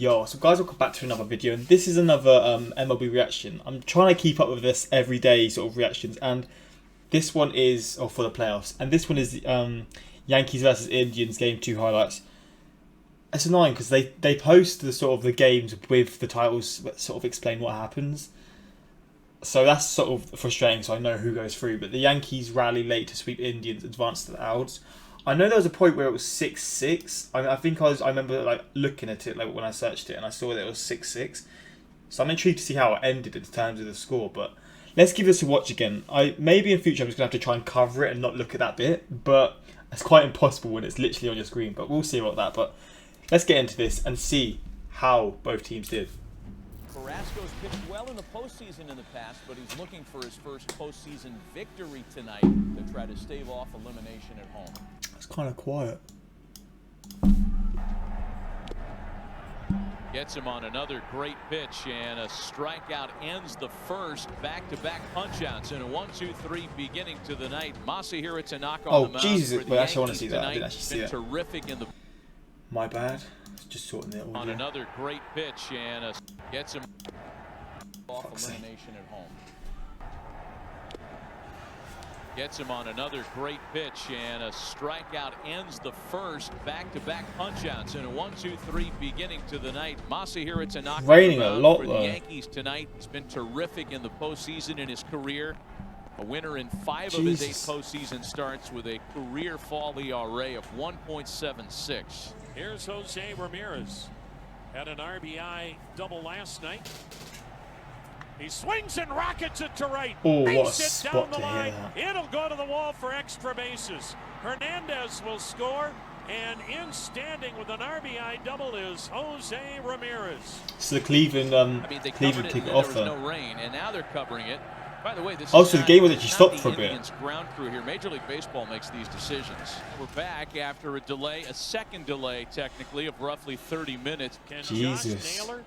Yo, so guys, welcome back to another video, and this is another MLB reaction. I'm trying to keep up with this everyday sort of reactions, and this one is for the playoffs, and this one is Yankees versus Indians Game 2 highlights. It's annoying because they post the sort of the games with the titles that sort of explain what happens, so that's sort of frustrating. So I know who goes through, but the Yankees rally late to sweep Indians, advance to the outs. I know there was a point where it was 6-6. I think I remember like looking at it like when I searched it and I saw that it was 6-6. So I'm intrigued to see how it ended in terms of the score. But let's give this a watch again. Maybe in future I'm just gonna have to try and cover it and not look at that bit. But it's quite impossible when it's literally on your screen. But we'll see about that. But let's get into this and see how both teams did. Carrasco's pitched well in the postseason in the past, but he's looking for his first postseason victory tonight to try to stave off elimination at home. It's kind of quiet. Gets him on another great pitch, and a strikeout ends the first. Back-to-back punch-outs in a 1-2-3 beginning to the night. Masahiro Tanaka on the mound. Oh Jesus! Wait, actually, I want to see that. I didn't actually see it. Terrific in the. My bad. Just sorting it all. On another great pitch, and gets him off elimination at home. Gets him on another great pitch, and a strikeout ends the first. Back-to-back punch-outs in a 1-2-3 beginning to the night. Masahiro Tanaka raining a lot for though. the Yankees tonight. He's been terrific in the postseason in his career. A winner in 5 of his 8 postseason starts with a career fall ERA of 1.76. Here's Jose Ramirez. Had an RBI double last night. He swings and rockets it to right. Oh, what a Makes it spot down the to line. hit that. It'll go to the wall for extra bases. Hernandez will score, and in standing with an RBI double is Jose Ramirez. So the Cleveland Cleveland kick it off There though. was no rain, and now they're covering it. By the way, this Oh, is so the not, game was actually not stopped the for a bit. Indians' ground crew here. Major League Baseball makes these decisions. We're back after a delay, a second delay technically of roughly 30 minutes. Can Jesus. Josh Naylor?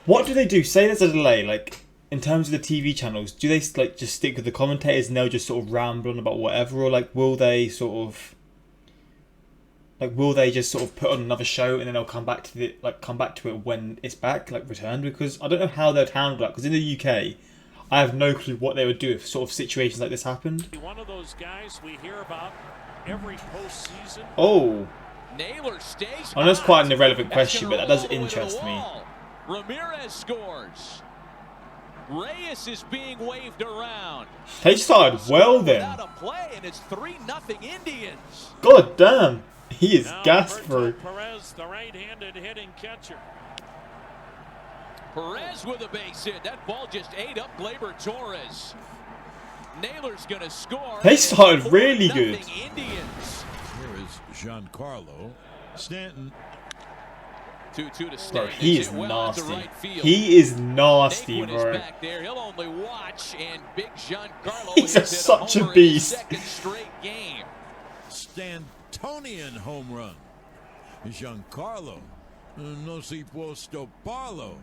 What do they do? Say there's a delay, like in terms of the TV channels, do they like just stick with the commentators and they'll just sort of ramble on about whatever, or like will they just sort of put on another show and then they'll come back to it when it's back, like returned? Because I don't know how they'd handle that. Because in the UK, I have no clue what they would do if sort of situations like this happened. One of those guys we hear about every postseason. Oh, Naylor stays. I know it's quite an hot. irrelevant That's question, gonna but that roll does all the way to the interest me. wall. Ramirez scores. Reyes is being waved around. They started well then. Without a play, and it's 3-0 Indians. God damn, he is Now gas Alberto through. Perez, the right-handed hitting catcher. Perez with a base hit. That ball just ate up Gleyber Torres. Naylor's gonna score. They started really good. Indians. Here is Giancarlo Stanton. 2-2 to Bro, Stanton. he is Well out to nasty. right field. He is nasty, Naquin is bro. back there. He'll only watch, and big Giancarlo He's has hit such a homer in his beast. second straight game. Stantonian home run. Giancarlo. No si puesto parlo.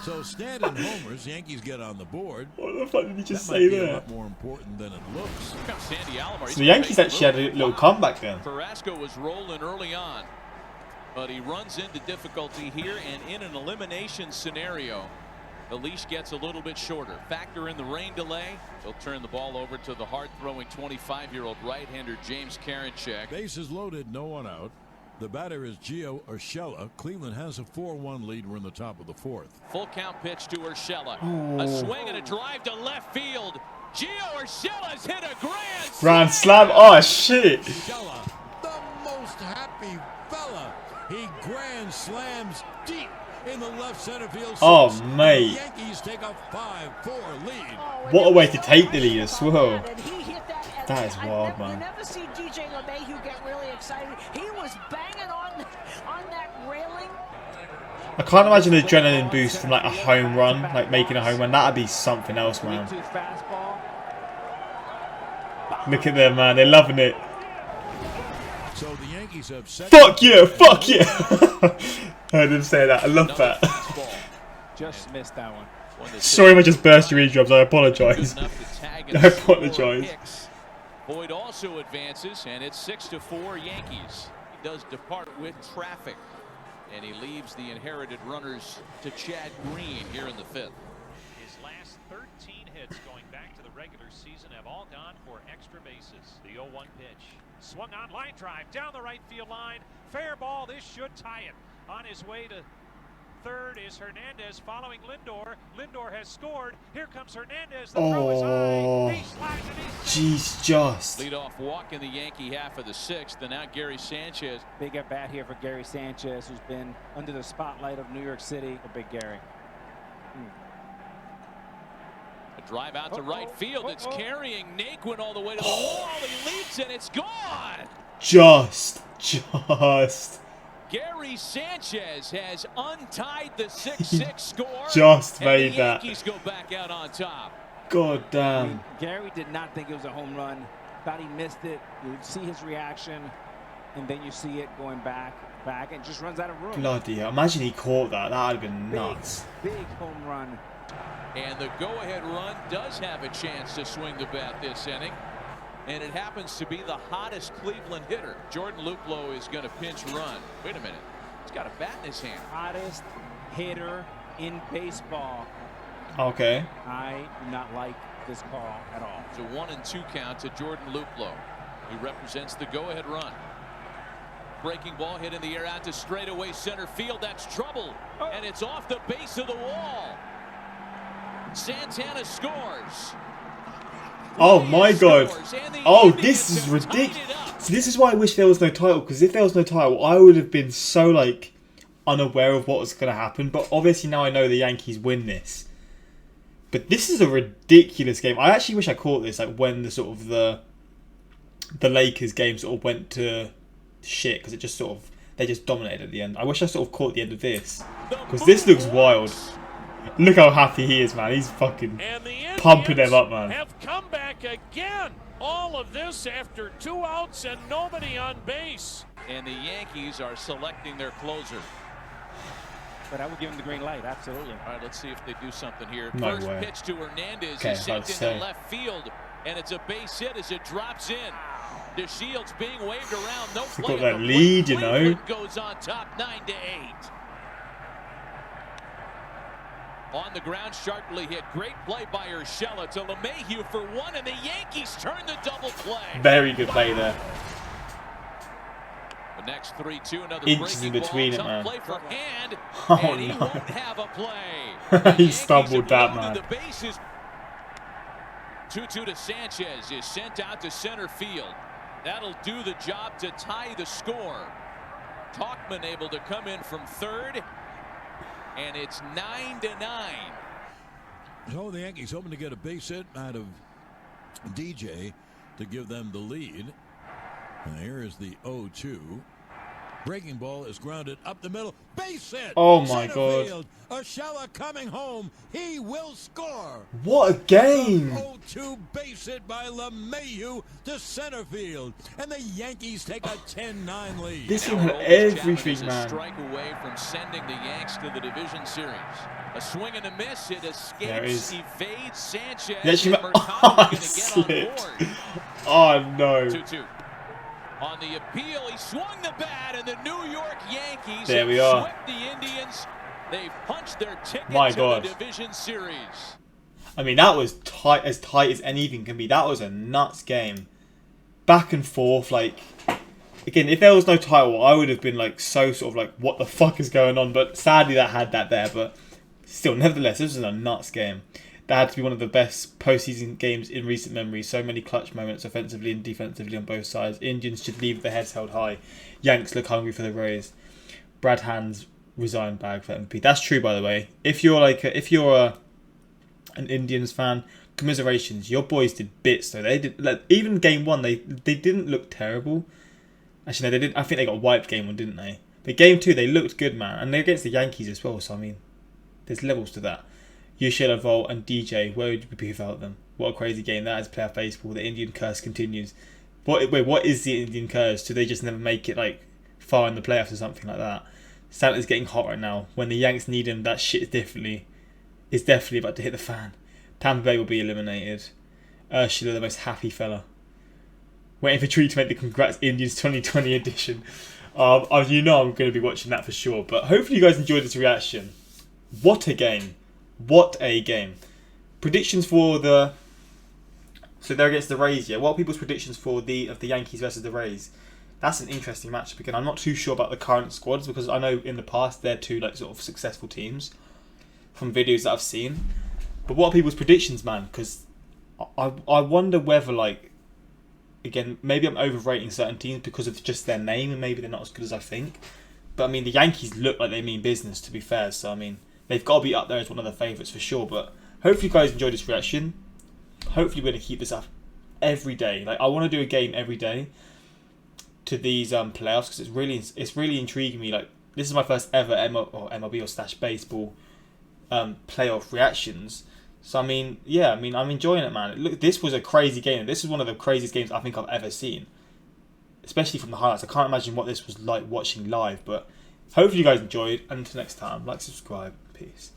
So Stanton homers. Yankees get on the board. What the fuck did he just That might say be a there? lot more important than it looks. Here comes Sandy Alomar. So the Yankees actually had a little comeback then. Carrasco was rolling early on, but he runs into difficulty here, and in an elimination scenario, the leash gets a little bit shorter. Factor in the rain delay. They'll turn the ball over to the hard-throwing 25-year-old right-hander James Karinchak. Bases loaded, no one out. The batter is Gio Urshela. Cleveland has a 4-1 lead. We're in the top of the 4th. Full count pitch to Urshela. Oh. A swing and a drive to left field. Gio Urshela's hit a Grand slam. Oh shit. Urshela, the most happy fella. He grand slams deep in the left center field. Oh, six. mate. The Yankees take a 5-4 lead. What a way to take the lead as well. That is I wild, never, man. You never see DJ LeMahieu get really excited. He was banging on that railing. I can't imagine the adrenaline boost from like a home run, like making a home run. That'd be something else, man. Look at them, man. They're loving it. So the Yankees have Fuck yeah, fuck yeah. Heard him say that. I love that. Just missed that one. Sorry if I just burst your eardrums. I apologise. I apologise. Boyd also advances, and it's 6-4 Yankees. He does depart with traffic. And he leaves the inherited runners to Chad Green here in the 5th. His last 13 hits going back to the regular season have all gone for extra bases. The 0-1 pitch. Swung on, line drive down the right field line. Fair ball. This should tie it. On his way to third is Hernandez following Lindor. Lindor has scored. Here comes Hernandez. The throw is high. He slides and Jeez, just. Leadoff walk in the Yankee half of the 6th, and now Gary Sanchez. Big at bat here for Gary Sanchez, who's been under the spotlight of New York City. The big Gary. A drive out to right field. It's carrying Naquin all the way to the wall. He leaps and it's gone. Just. Gary Sanchez has untied the 6-6 score. Just and made the that. Yankees go back out on top. God damn. I mean, Gary did not think it was a home run. Thought he missed it. You see his reaction, and then you see it going back, and just runs out of room. Bloody hell. Imagine he caught that. That would have been nuts. Big home run. And the go-ahead run does have a chance to swing the bat this inning. And it happens to be the hottest Cleveland hitter. Jordan Luplow is going to pinch run. Wait a minute. He's got a bat in his hand. Hottest hitter in baseball. Okay. I do not like this call at all. It's a 1-2 count to Jordan Luplow. He represents the go-ahead run. Breaking ball hit in the air out to straightaway center field. That's trouble. And it's off the base of the wall. Santana scores. Oh my god. Oh, this is ridiculous. So this is why I wish there was no title, because if there was no title, I would have been so like unaware of what was going to happen. But obviously now I know the Yankees win this. But this is a ridiculous game. I actually wish I caught this like when the sort of the Lakers game sort of went to shit, because it just sort of they just dominated at the end. I wish I sort of caught the end of this, because this looks wild. Look how happy he is, man. He's fucking pumping them up, man. Have come back again. All of this after 2 outs and nobody on base. And the Yankees are selecting their closer. But I would give him the green light, absolutely. All right, let's see if they do something here. No First way. pitch to Hernandez. Okay, He's sent hard to say. into left field, and it's a base hit as it drops in. DeShields being waved around. No They play got on that the lead, plate. you know. Cleveland goes on top 9-8. On the ground, sharply hit. Great play by Urshela to LeMahieu for 1, and the Yankees turn the double play. Very good play there. The next 3-2, another Inches in breaking between ball. it, man. Tough play for Hand, Oh, and he no. won't have a play. The He Yankees stumbled have that, loaded man. The bases. 2-2 to Sanchez is sent out to center field. That'll do the job to tie the score. Tauchman able to come in from third, and it's 9-9. So the Yankees hoping to get a base hit out of DJ to give them the lead. And here is the 0-2. Breaking ball is grounded up the middle. Base hit. Oh my Center god. field. Urshela coming home. He will score. What a game. 0-2 base hit by LeMahieu to center field. And the Yankees take a 10-9 lead. This Now one had Aroldis Chapman everything, is a man. strike away from sending the Yanks to the division series. A swing and a miss. It There escapes, is. evades Sanchez. They actually and went- Mercado's gonna get on slipped. board. Oh no. 2-2. On the appeal, he swung the bat, and the New York Yankees There have we are. swept the Indians. They've punched their ticket My to God. the division series. I mean, that was tight as anything can be. That was a nuts game. Back and forth, like... Again, if there was no title, I would have been like so sort of like, what the fuck is going on? But sadly, that had that there. But still, nevertheless, this was a nuts game. That had to be one of the best postseason games in recent memory. So many clutch moments offensively and defensively on both sides. Indians should leave their heads held high. Yanks look hungry for the Rays. Brad Hand's resigned bag for MVP. That's true, by the way. If you're an Indians fan, commiserations. Your boys did bits though. They did even game one. They didn't look terrible. Actually, no, they didn't. I think they got wiped game one, didn't they? But game two, they looked good, man, and they're against the Yankees as well. So I mean, there's levels to that. Urshela, Volt, and DJ. Where would you be without them? What a crazy game that is. Playoff baseball. The Indian curse continues. What is the Indian curse? Do they just never make it like far in the playoffs or something like that? Santa's getting hot right now. When the Yanks need him, that shit is definitely about to hit the fan. Tampa Bay will be eliminated. Urshela, the most happy fella. Waiting for Tree to make the Congrats Indians 2020 edition. You know I'm going to be watching that for sure. But hopefully you guys enjoyed this reaction. What a game. What a game. Predictions for the... So they're against the Rays, yeah. What are people's predictions for the Yankees versus the Rays? That's an interesting matchup. Again, I'm not too sure about the current squads because I know in the past they're two like sort of successful teams from videos that I've seen. But what are people's predictions, man? Because I wonder whether, like, again, maybe I'm overrating certain teams because of just their name and maybe they're not as good as I think. But I mean, the Yankees look like they mean business, to be fair. So I mean, they've got to be up there as one of the favourites for sure. But hopefully you guys enjoyed this reaction. Hopefully we're going to keep this up every day. Like, I want to do a game every day to these playoffs because it's really intriguing me. Like, this is my first ever MLB or Stash Baseball playoff reactions. So I mean, yeah, I mean, I'm enjoying it, man. Look, this was a crazy game. This is one of the craziest games I think I've ever seen, especially from the highlights. I can't imagine what this was like watching live. But hopefully you guys enjoyed. And until next time, like, subscribe, peace.